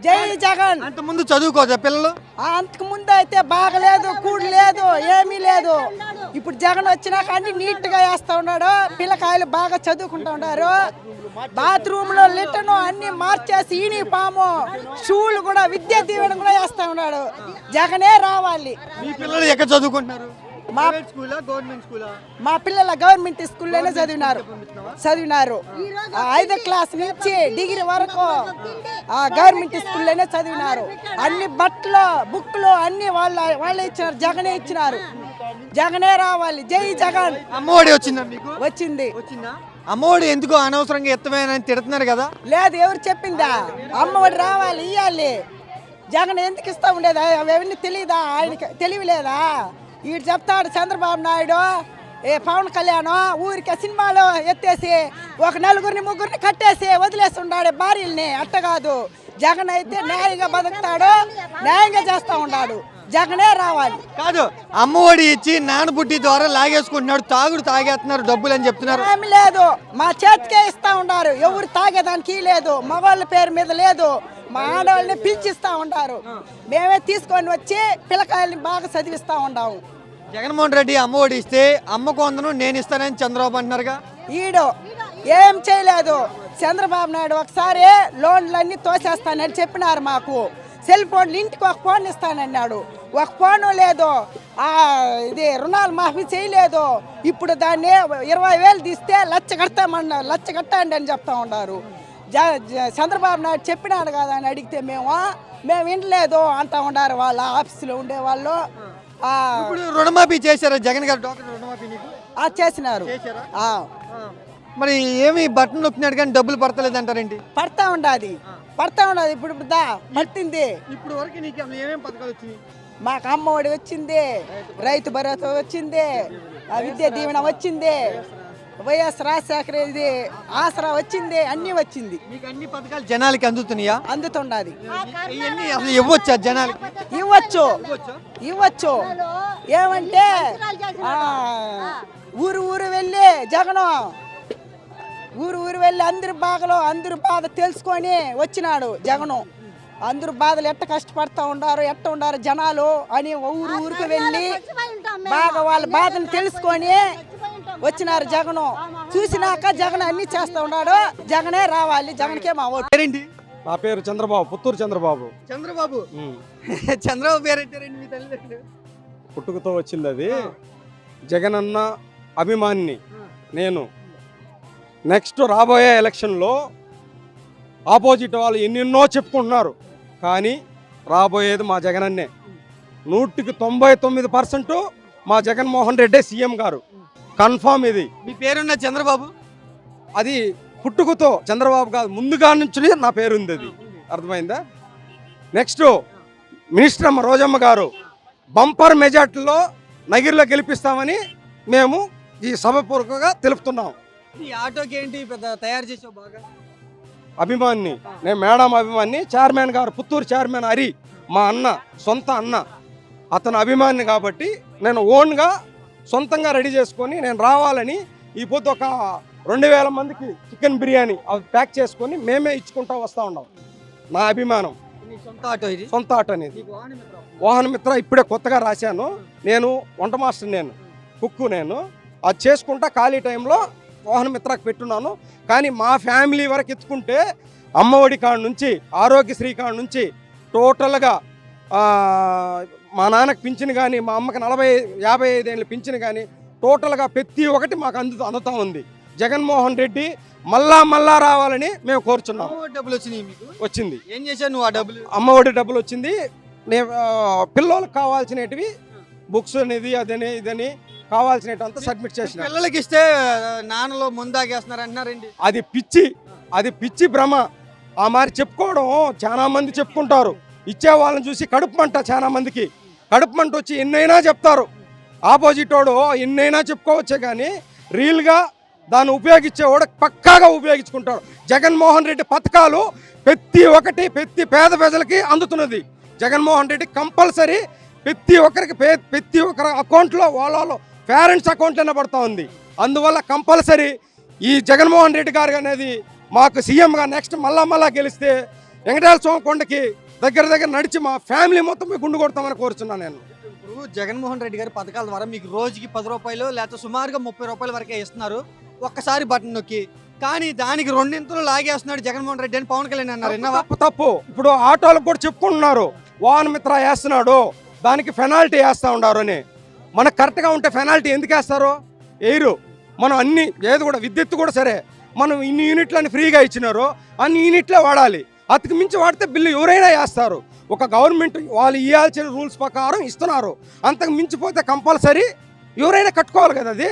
జై జగన్. అంత ముందు చదువుకోవచ్చా పిల్లలు? అంతకు ముందు అయితే బాగలేదు, కూడు లేదు, ఏమీ లేదు. ఇప్పుడు జగన్ వచ్చినాక అన్ని నీట్గా వేస్తూ ఉన్నాడు, పిల్లకాయలు బాగా చదువుకుంటూ ఉన్నారు. బాత్రూంలో లిటను అన్ని మార్చేసి యూనిఫాము, షూలు కూడా, విద్యా దీవెన కూడా వేస్తూ ఉన్నాడు. జగనే రావాలి. మీ పిల్లలు ఎక్కడ చదువుకుంటున్నారు? ప్రైవేట్ స్కూలా గవర్నమెంట్ స్కూలా? మా పిల్లల గవర్నమెంట్ స్కూల్లోనే చదివినారు 5వ క్లాస్ నుంచి డిగ్రీ వరకు గవర్నమెంట్ స్కూల్లోనే చదివినారు. అన్ని బట్టలు బుక్లు అన్ని వాళ్ళే ఇచ్చినారు, జగనే ఇచ్చినారు. జగనే రావాలి, జై జగన్. అమ్మఒడి వచ్చిందా మీకు? వచ్చింది. వచ్చిందా? అమ్మఒడి ఎందుకు అనవసరంగా ఎత్తమని తిడుతున్నారు కదా? లేదు, ఎవరు చెప్పిందా? అమ్మఒడి రావాలి, ఇవ్వాలి. జగన్ ఎందుకు ఇస్తా ఉండేదా? అవన్నీ తెలియదా? ఆయనకి తెలియలేదా? వీడు చెప్తాడు చంద్రబాబు నాయుడు పవన్ కళ్యాణ్ ఊరికి సినిమాలో ఎత్తేసి ఒక 4-3 కట్టేసి వదిలేసి ఉన్నాడు భార్యల్ని. అట్ట కాదు, జగన్ అయితే న్యాయంగా బతుకుతాడు, న్యాయంగా చేస్తా ఉన్నాడు. జగనే రావాలి. కాదు, అమ్మఒడి ఇచ్చి నానబుడ్డి ద్వారా లాగేసుకుంటున్నాడు, తాగేస్తున్నారు డబ్బులు అని చెప్తున్నారు. ఏమి లేదు, మా చేతికే ఇస్తా ఉన్నారు. ఎవరు తాగేదానికి లేదు, మగవాళ్ళ పేరు మీద లేదు. మా ఆడవాళ్ళని పిలిచిస్తా ఉంటారు. మేమే తీసుకొని వచ్చి పిల్లకాయల్ని బాగా చదివిస్తా ఉన్నాము. జగన్మోహన్ రెడ్డి అమ్మఒడి ఇస్తే అమ్మకు వందను నేను ఇస్తానని చంద్రబాబు అంటున్నారుగా. ఈడు ఏం చేయలేదు. చంద్రబాబు నాయుడు ఒకసారి లోన్లన్నీ తోసేస్తానని చెప్పినారు మాకు. సెల్ ఫోన్లు ఇంటికి ఒక ఫోన్ ఇస్తానన్నాడు, ఒక ఫోను లేదు. ఇది రుణాలు మాఫీ చేయలేదు. ఇప్పుడు దాన్ని 20,000 తీస్తే 1,00,000 కట్టండి అని చెప్తా ఉన్నారు. చంద్రబాబు నాయుడు చెప్పినాడు కదా అని అడిగితే మేము వినలేదు అంటా ఉన్నారు వాళ్ళ ఆఫీసులో ఉండే వాళ్ళు. ఇప్పుడు రుణమాఫీ చేశారా జగన్ గారు? రుణమాఫీ చేసినారు. మరి ఏమి బట్టన్ నొక్కినాడు కానీ డబ్బులు పడతలేదు అంటారేంటి? పడతా ఉండదు. ఇప్పుడు పట్టింది. ఇప్పుడు వరకు నీకు ఏమేమి పథకాలు వచ్చినాయి? మాకు అమ్మఒడి వచ్చింది, రైతు భరోసా వచ్చింది, విద్యా దీవెన వచ్చింది, వైఎస్ రాజశేఖర ఇది ఆసరా వచ్చింది, అన్ని వచ్చింది. మీకు అన్ని పథకాలు జనాలకి అందుతున్నాయా? అందుతున్నది. ఇవన్నీ అసలు ఇవ్వచ్చా జనాలకి? ఇవ్వచ్చు. ఏమంటే ఊరు వెళ్ళి జగను ఊరు వెళ్ళి అందరి బాధ తెలుసుకొని వచ్చినాడు జగను. అందరు బాధలు ఎట్ట కష్టపడతా ఉండారు జనాలు అని ఊరికి వెళ్ళి బాగా వాళ్ళ బాధను తెలుసుకొని వచ్చినారు జగను. చూసినాక జగన్ అన్ని చేస్తా ఉన్నాడు. జగనే రావాలి, జగన్కే మా ఓటు. పేరేంటి? నా పేరు చంద్రబాబు, పుత్తూరు చంద్రబాబు. చంద్రబాబు చంద్రబాబు పేరేంటారండి మీ తల్లిదండ్రులు? పుట్టుకతో వచ్చింది అది. జగన్ అన్న అభిమాని నేను. నెక్స్ట్ రాబోయే ఎలక్షన్లో ఆపోజిట్ వాళ్ళు ఎన్నెన్నో చెప్పుకుంటున్నారు, కానీ రాబోయేది మా జగన్ అన్నే. 99% మా జగన్మోహన్ రెడ్డి సీఎం గారు, కన్ఫామ్. ఇది మీ పేరున్న చంద్రబాబు? అది పుట్టుకతో చంద్రబాబు కాదు, ముందుగా నుంచి నా పేరు ఉంది. అది అర్థమైందా? నెక్స్ట్ మినిస్టర్ అమ్మ రోజమ్మ గారు బంపర్ మెజార్టీలో నగిరిలో గెలిపిస్తామని మేము ఈ సభపూర్వకంగా తెలుపుతున్నాం. ఈ ఆటోకి ఏంటి పెద్ద తయారు చేసావు బాగా? అభిమాని నేను, మేడం అభిమాని. చైర్మన్ గారు పుత్తూరు చైర్మన్ హరి మా అన్న, సొంత అన్న. అతను అభిమాని కాబట్టి నేను ఓన్గా సొంతంగా రెడీ చేసుకొని నేను రావాలని ఈ పొద్దు ఒక 2,000 మందికి చికెన్ బిర్యానీ అవి ప్యాక్ చేసుకొని మేమే ఇచ్చుకుంటూ వస్తూ ఉన్నాం. నా అభిమానం. సొంత ఆటో ఇది? సొంత ఆటో అనేది వాహన మిత్ర. ఇప్పుడే కొత్తగా రాశాను. నేను వంట మాస్టర్, నేను కుక్కు. నేను అది చేసుకుంటా ఖాళీ టైంలో వాహన మిత్రకు పెట్టున్నాను. కానీ మా ఫ్యామిలీ వరకు ఎత్తుకుంటే అమ్మఒడి కాడ నుంచి, ఆరోగ్యశ్రీ కాడ నుంచి టోటల్గా మా నాన్నకి పింఛను కానీ, మా అమ్మకి 55 ఏళ్ళ పింఛను కానీ టోటల్గా ప్రతి ఒక్కటి మాకు అందుతూ ఉంది. జగన్మోహన్ రెడ్డి మళ్ళా రావాలని మేము కోరుచున్నాం. డబ్బులు వచ్చినాయి మీకు? వచ్చింది. ఏం చేశావు నువ్వు ఆ డబ్బులు? అమ్మఒడి డబ్బులు వచ్చింది. పిల్లలకు కావాల్సినవి బుక్స్ అనేది అదని ఇదని కావాల్సినవంతా సబ్మిట్ చేసిన. పిల్లలకి ఇస్తే నాన్నలో ముందాగేస్తున్నారు అంటున్నారండి. అది పిచ్చి భ్రమ. ఆ మరి చెప్పుకోవడం చాలా మంది చెప్పుకుంటారు. ఇచ్చే వాళ్ళని చూసి కడుపు మంట. చాలా మందికి కడుపు మంట వచ్చి ఎన్నైనా చెప్తారు. ఆపోజిట్ వాడు ఎన్నైనా చెప్పుకోవచ్చే, కానీ రియల్గా దాన్ని ఉపయోగించేవాడు పక్కాగా ఉపయోగించుకుంటాడు. జగన్మోహన్ రెడ్డి పథకాలు ప్రతి పేద ప్రజలకి అందుతున్నది. జగన్మోహన్ రెడ్డి కంపల్సరీ ప్రతి ఒక్కరి అకౌంట్లో వాళ్ళ పేరెంట్స్ అకౌంట్లోనే పడుతూ ఉంది. అందువల్ల కంపల్సరీ ఈ జగన్మోహన్ రెడ్డి గారు అనేది మాకు సీఎంగా నెక్స్ట్ మళ్ళా గెలిస్తే వెంకటేశ్వర స్వామి కొండకి దగ్గర నడిచి మా ఫ్యామిలీ మొత్తం గుండు కొడతామని కోరుచున్నాను నేను. ఇప్పుడు జగన్మోహన్ రెడ్డి గారి పథకాల ద్వారా మీకు రోజుకి 10 రూపాయలు లేకపోతే సుమారుగా 30 రూపాయల వరకే ఇస్తున్నారు ఒక్కసారి బటన్ నొక్కి. కానీ దానికి 2 లాగేస్తున్నాడు జగన్మోహన్ రెడ్డి అని పవన్ కళ్యాణ్ అన్నారు. తప్పు. ఇప్పుడు ఆటోలకు కూడా చెప్పుకుంటున్నారు వాహన మిత్ర వేస్తున్నాడు, దానికి పెనాల్టీ వేస్తూ ఉన్నారు అని. మనకు కరెక్ట్గా ఉంటే పెనాల్టీ ఎందుకు వేస్తారు? వేయరు. మనం అన్ని ఏది కూడా విద్యుత్ కూడా సరే, మనం ఇన్ని యూనిట్లని ఫ్రీగా ఇచ్చినారో అన్ని యూనిట్లే వాడాలి. అతికి మించి వాడితే బిల్లు ఎవరైనా వేస్తారు. ఒక గవర్నమెంట్ వాళ్ళు ఇవ్వాల్సిన రూల్స్ ప్రకారం ఇస్తున్నారు. అంతకు మించిపోతే కంపల్సరీ ఎవరైనా కట్టుకోవాలి కదా. అది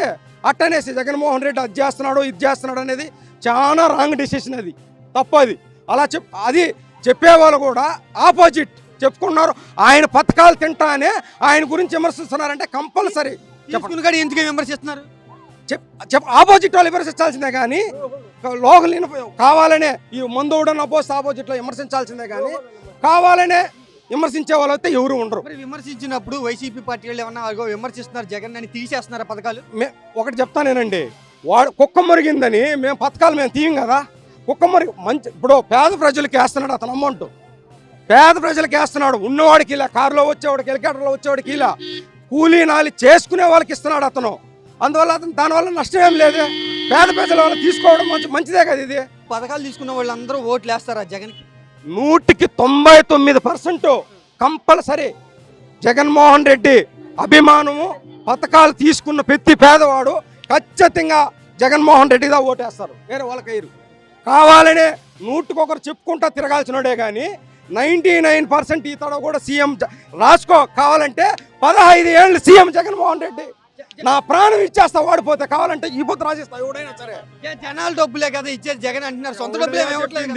అట్టనేసి జగన్మోహన్ రెడ్డి అది చేస్తున్నాడు ఇది చేస్తున్నాడు అనేది చాలా రాంగ్ డెసిషన్. అది తప్పది. అలా అది చెప్పేవాళ్ళు కూడా ఆపోజిట్ చెప్పుకున్నారు. ఆయన పథకాలు తింటానే ఆయన గురించి విమర్శిస్తున్నారంటే కంపల్సరీ తీసుకుని కూడా ఎందుకు విమర్శిస్తున్నారు? ఆపోజిట్ వాళ్ళు విమర్శించాల్సిందే కానీ లోకల్ కావాలనే ఈ మందోడన్న పోస్ట్ ఆపోజిట్లో విమర్శించాల్సిందే కానీ కావాలనే విమర్శించే వాళ్ళు అయితే ఎవరు ఉండరు. మరి విమర్శించినప్పుడు వైసీపీ పార్టీ వాళ్ళు ఏమన్నా అగో విమర్శిస్తున్నారు జగన్ అని తీసేస్తున్నారు పథకాలు? ఒకటి చెప్తానేనండి, వాడు కుక్క మురిగిందని మేము పథకాలు మేము తీయం కదా. కుక్క మురిగి మంచి ఇప్పుడు పేద ప్రజలకి వేస్తున్నాడు అతను అమౌంట్, పేద ప్రజలకి వేస్తున్నాడు. ఉన్నవాడికి ఇలా కారులో వచ్చేవాడికి హెలికాప్టర్లో వచ్చేవాడికి ఇలా కూలీ నాలి చేసుకునే వాళ్ళకి ఇస్తున్నాడు అతను. అందువల్ల అతను దానివల్ల నష్టం ఏం లేదు. పేద ప్రజల వాళ్ళు తీసుకోవడం మంచిదే కదా. ఇది పథకాలు తీసుకున్న వాళ్ళందరూ ఓట్లు వేస్తారా జగన్కి? 199% కంపల్సరీ జగన్మోహన్ రెడ్డి అభిమానము. పథకాలు తీసుకున్న ప్రతి పేదవాడు ఖచ్చితంగా జగన్మోహన్ రెడ్డిగా ఓటేస్తారు, వేరే వాళ్ళకి అయ్యారు. కావాలనే 100కి చెప్పుకుంటా తిరగాల్సినోడే కానీ 99% ఇతడు కూడా సీఎం రాసుకో. కావాలంటే 15 ఏళ్ళు సీఎం జగన్మోహన్ రెడ్డి. నా ప్రాణం ఇచ్చేస్తా వాడిపోతే, కావాలంటే ఈ పొద్దు రాసిస్తా ఎవడైనా సరే. జనాల డబ్బులే కదా ఇచ్చేది జగన్ అంటున్నారు, సొంత డబ్బులు ఏమివ్వట్లేదు.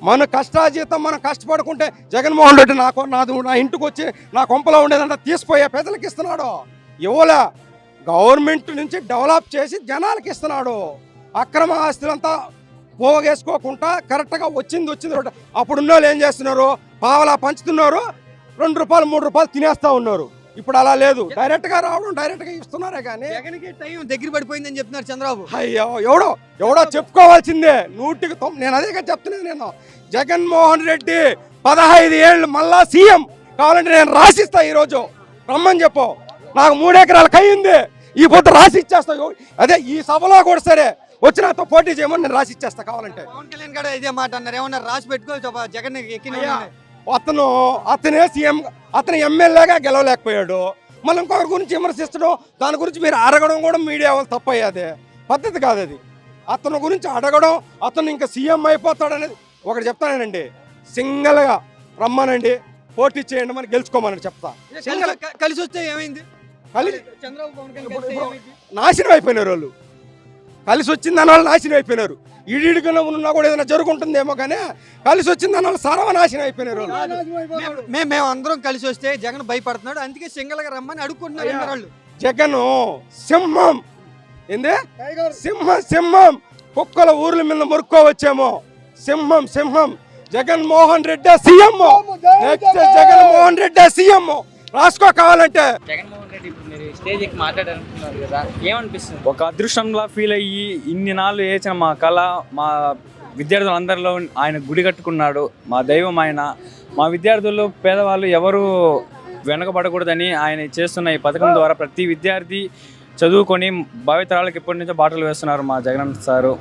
మన కష్టాజీతం మనం కష్టపడుకుంటే జగన్మోహన్ రెడ్డి నాది నా ఇంటికి వచ్చి నా కొంపలో ఉండేదంతా తీసిపోయే ప్రజలకు ఇస్తున్నాడు. ఇవ్వలే, గవర్నమెంట్ నుంచి డెవలప్ చేసి జనాలకి ఇస్తున్నాడు. అక్రమ ఆస్తులంతా పోగేసుకోకుండా కరెక్ట్గా వచ్చింది. అప్పుడున్న వాళ్ళు ఏం చేస్తున్నారు? పావలా పంచుతున్నారు, 2 రూపాయలు 3 రూపాయలు తినేస్తా ఉన్నారు. ఇప్పుడు అలా లేదు, డైరెక్ట్గా రావడం డైరెక్ట్గా ఇస్తున్నారే కానీ. జగన్కి టైం దగ్గర పడిపోయిందని చెప్తున్నారు చంద్రబాబు. అయ్యో ఎవడో చెప్పుకోవాల్సిందే. 100కి నేను అదే చెప్తున్నాను. నేను జగన్మోహన్ రెడ్డి 15 ఏళ్ళు మళ్ళా సీఎం. కావాలంటే నేను రాసిస్తా, ఈరోజు రమ్మని చెప్పు. నాకు 3 ఎకరాల కై ఉంది, ఈ పొద్దు రాసి ఇచ్చేస్తా. అదే ఈ సభలో కూడా సరే వచ్చి నాతో పోటీ చేయమని నేను రాసి ఇచ్చేస్తా కావాలంటే. పవన్ కళ్యాణ్ కూడా ఇదే మాట అన్నారు, ఏమన్నా రాసి పెట్టుకో జగన్ ఎక్కిన. అతనే సీఎం, అతను ఎమ్మెల్యేగా గెలవలేకపోయాడు. మళ్ళీ ఇంకొకరి గురించి విమర్శిస్తడం, దాని గురించి మీరు అడగడం కూడా మీడియా వాళ్ళు తప్పయ్యాదే పద్ధతి కాదు అది. అతని గురించి అడగడం, అతను ఇంకా సీఎం అయిపోతాడు అనేది. ఒకటి చెప్తానేనండి, సింగల్గా రమ్మనండి, పోటీ చేయండి, మనం గెలుచుకోమని చెప్తా. కలిసి వస్తే ఏమైంది? చంద్రబాబు పవన్ కళ్యాణ్ నాశనం అయిపోయినారు వాళ్ళు. కలిసి వచ్చింది దాని వాళ్ళు నాశనం అయిపోయినారు. ఇడిగా ఉన్నా కూడా ఏదైనా జరుగుంటుందేమో కానీ కలిసి వచ్చింది దాని వాళ్ళు సర్వనాశనం అయిపోయినారు. మేము అందరం కలిసి వస్తే జగన్ భయపడుతున్నాడు, అందుకే సింగల్గా రమ్మని అడుగుకుంటున్నారు వాళ్ళు. జగన్ సింహం ఏంది? సింహం కుక్కల ఊర్ల మీద మురుక్కోవచ్చేమో. సింహం Jaganmohan Reddy CM. Next Jaganmohan Reddy CM రాసుకో కావాలంటే. జగన్మోహన్ రెడ్డి ఇప్పుడు మీరు స్టేజ్ ఎక్కి మాట్లాడాలనుకున్నారు కదా, ఏమనిపిస్తుంది? ఒక అదృష్టంలా ఫీల్ అయ్యి ఇన్ని నాళ్ళు వేసిన మా కళ, మా విద్యార్థులందరిలో ఆయన గుడి కట్టుకున్నాడు. మా దైవం ఆయన. మా విద్యార్థులు పేదవాళ్ళు ఎవరు వెనకబడకూడదని ఆయన చేస్తున్న ఈ పథకం ద్వారా ప్రతి విద్యార్థి చదువుకొని భావితరాలకు ఎప్పటి నుంచో బాటలు వేస్తున్నారు మా జగన్ సారు.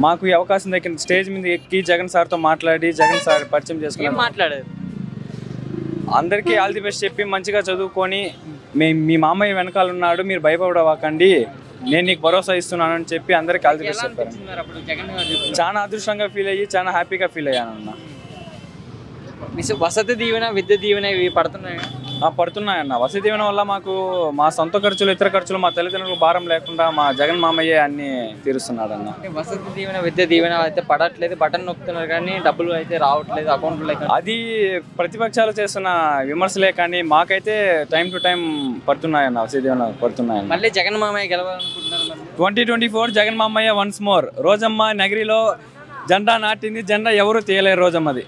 మాకు ఈ అవకాశం దక్కిన స్టేజ్ మీద ఎక్కి జగన్ సార్తో మాట్లాడి జగన్ సార్ పరిచయం చేసుకుని మాట్లాడారు. అందరికీ ఆల్ ది బెస్ట్ చెప్పి మంచిగా చదువుకొని మీ మామయ్య వెనకాల ఉన్నాడు, మీరు భయపడవాకండి, నేను నీకు భరోసా ఇస్తున్నాను అని చెప్పి అందరికీ ఆల్ ది బెస్ట్ చెప్పారు. చాలా అదృష్టంగా ఫీల్ అయ్యి చాలా హ్యాపీగా ఫీల్ అయ్యాను అన్న. వసతి దీవెన, విద్య దీవెన ఇవి పడుతున్నాయి పడుతున్నాయన్న. వసతి దీవెన వల్ల మాకు మా సొంత ఖర్చులు, ఇతర ఖర్చులు, మా తల్లిదండ్రులకు భారం లేకుండా మా జగన్ మామయ్య అన్ని తీరుస్తున్నాడు అన్న. వసతి దీవెన, విద్య దీవెన అయితే పడట్లేదు, బటన్ నొక్కుతున్నారు కానీ డబ్బులు అయితే రావట్లేదు అకౌంట్లో. అది ప్రతిపక్షాలు చేస్తున్న విమర్శలే కానీ మాకైతే time to time పడుతున్నాయన్న, Vasathi Deevena పడుతున్నాయన్న. మళ్ళీ జగన్ మామయ్య గెలవాలనుకుంటున్నారు. 2024 జగన్ మామయ్య వన్స్ మోర్. రోజమ్మ నగరిలో జెండా నాటింది, జెండా ఎవరు తీయలేరు రోజమ్మది,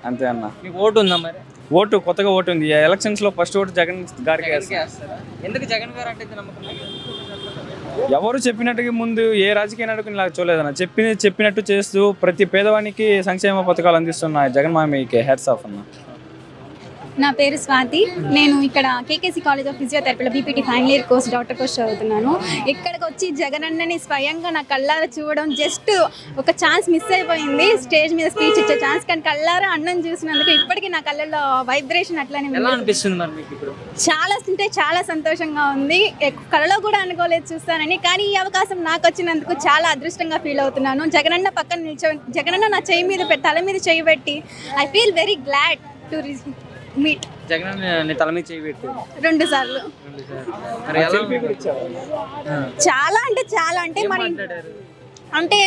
అంతే అన్న. మీకు ఓటు ఉందా మరి? ఓటు కొత్తగా ఓటు ఉంది. ఎలక్షన్స్లో ఫస్ట్ ఓటు జగన్ గారికి వేస్తారా? ఎందుకు జగన్ గారు అంటే నమ్మకం? ఎవరు చెప్పినట్టుగా ముందు ఏ రాజకీయ నాయకుని ఇలా చూడలేదన్న. చెప్పినట్టు చేస్తూ ప్రతి పేదవానికి సంక్షేమ పథకాలు అందిస్తున్నాయి జగన్ మామయ్యకి హ్యాట్స్ ఆఫ్ అన్న. నా పేరు స్వాతి. నేను ఇక్కడ కేకేసి కాలేజ్ ఆఫ్ ఫిజియోథెరపీలో BPT final year course doctor course చదువుతున్నాను. ఇక్కడికి వచ్చి జగనన్నని స్వయంగా నా కళ్ళారా చూడడం జస్ట్ ఒక ఛాన్స్ మిస్ అయిపోయింది. స్టేజ్ మీద స్పీచ్ ఇచ్చే ఛాన్స్, కానీ కళ్ళారా అన్నం చూసినందుకు ఇప్పటికీ నా కళ్ళల్లో వైబ్రేషన్ అట్లానే ఉంది. ఎలా అనిపిస్తుంది మరి మీకు ఇప్పుడు? చాలా అంటే చాలా సంతోషంగా ఉంది. కళలో కూడా అనుకోలేదు చూస్తానని, కానీ ఈ అవకాశం నాకు వచ్చినందుకు చాలా అదృష్టంగా ఫీల్ అవుతున్నాను. జగనన్న పక్కన జగనన్న నా చేయి మీద తల మీద చేయి పెట్టి I feel very glad to meet. Jagan తల మీద చేయి పెట్టి 2 సార్లు. మరి ఎలా చాలా అంటే మరి అంటే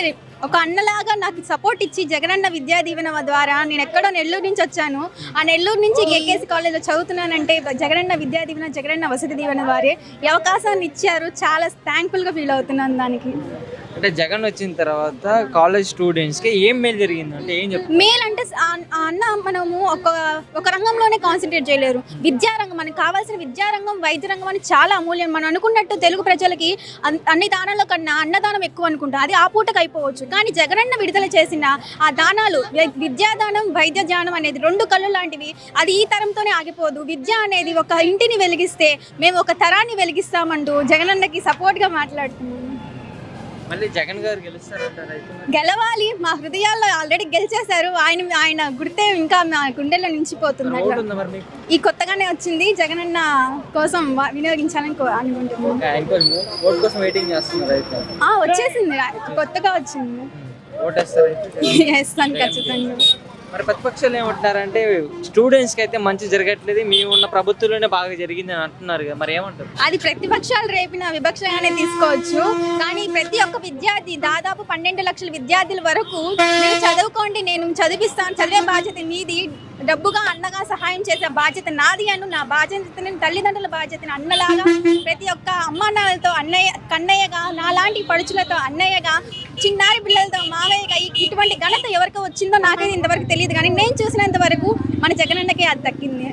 ఒక అన్నలాగా నాకు సపోర్ట్ ఇచ్చి జగనన్న విద్యా దీవెన ద్వారా నేను ఎక్కడో నెల్లూరు నుంచి వచ్చాను. ఆ నెల్లూరు నుంచి కేకేసి కాలేజ్లో చదువుతున్నానంటే జగనన్న విద్యా దీవెన, జగనన్న వసతి దీవెన వారే ఈ అవకాశాన్ని ఇచ్చారు. చాలా థ్యాంక్ఫుల్గా ఫీల్ అవుతున్నాను దానికి. అంటే జగన్ వచ్చిన తర్వాత కాలేజ్ స్టూడెంట్స్కి ఏం మేలు జరిగింది అంటే ఏం చెప్తారు? మేల్ అంటే అన్న మనము ఒక రంగంలోనే కాన్సన్ట్రేట్ చేయలేరు. విద్యారంగం, మనకు కావాల్సిన విద్యారంగం, వైద్య రంగం అని చాలా అమూల్యం. మనం అనుకున్నట్టు తెలుగు ప్రజలకి అన్ని దానాల్లో కన్నా అన్నదానం ఎక్కువ అనుకుంటాం, అది ఆ పూటకు అయిపోవచ్చు. కానీ జగనన్న విడుదల చేసిన ఆ దానాలు, విద్యాదానం, వైద్య దానం అనేది 2 కళ్ళు లాంటివి. అది ఈ తరంతోనే ఆగిపోదు. విద్య అనేది ఒక ఇంటిని వెలిగిస్తే మేము ఒక తరాన్ని వెలిగిస్తామంటూ జగనన్నకి సపోర్ట్గా మాట్లాడుతున్నాము. మళ్ళీ జగన్ గారు గెలుస్తారంటారు? గెలవాలి. మా హృదయాల్లో ఆల్రెడీ గెలిచేశారు. ఆయన గుర్తే ఇంకా మా గుండెల్లో నిలిచిపోతుంది. ఈ కొత్తగానే వచ్చింది, జగనన్న కోసం వినియోగించాలని అనుకుంటున్నాను. ఓట్ కోసం వెయిటింగ్ చేస్తున్నారు అయితే? వచ్చేసింది, కొత్తగా వచ్చింది. వేస్తాను ఖచ్చితంగా. మరి ప్రతిపక్షాలు ఏమంటున్నారంటే స్టూడెంట్స్కి అయితే మంచి జరగట్లేదు, మేము ఉన్న ప్రభుత్వంలోనే బాగా జరిగింది అని అంటున్నారు కదా, మరి ఏమంటారు? అది ప్రతిపక్షాలు రేపిన వివక్షగానే తీసుకోవచ్చు. కానీ ప్రతి ఒక్క విద్యార్థి, దాదాపు 12 లక్షల విద్యార్థుల వరకు మీరు చదువుకోండి, నేను చదివిస్తాను, చదివే బాధ్యత మీది, డబ్బుగా అన్నగా సహాయం చేసే బాధ్యత నాది అను నా బాధ్యతని, తల్లిదండ్రుల బాధ్యతని అన్నలాగా, ప్రతి ఒక్క అమ్మానాలతో కన్నయ్యగా, నాలాంటి పడుచులతో అన్నయ్యగా, చిన్నారి పిల్లలతో మావయ్యగా, ఇటువంటి ఘనత ఎవరికి వచ్చిందో నాకైతే ఇంతవరకు తెలియదు. కానీ నేను చూసినంత వరకు మన జగనన్నకే అది దక్కింది.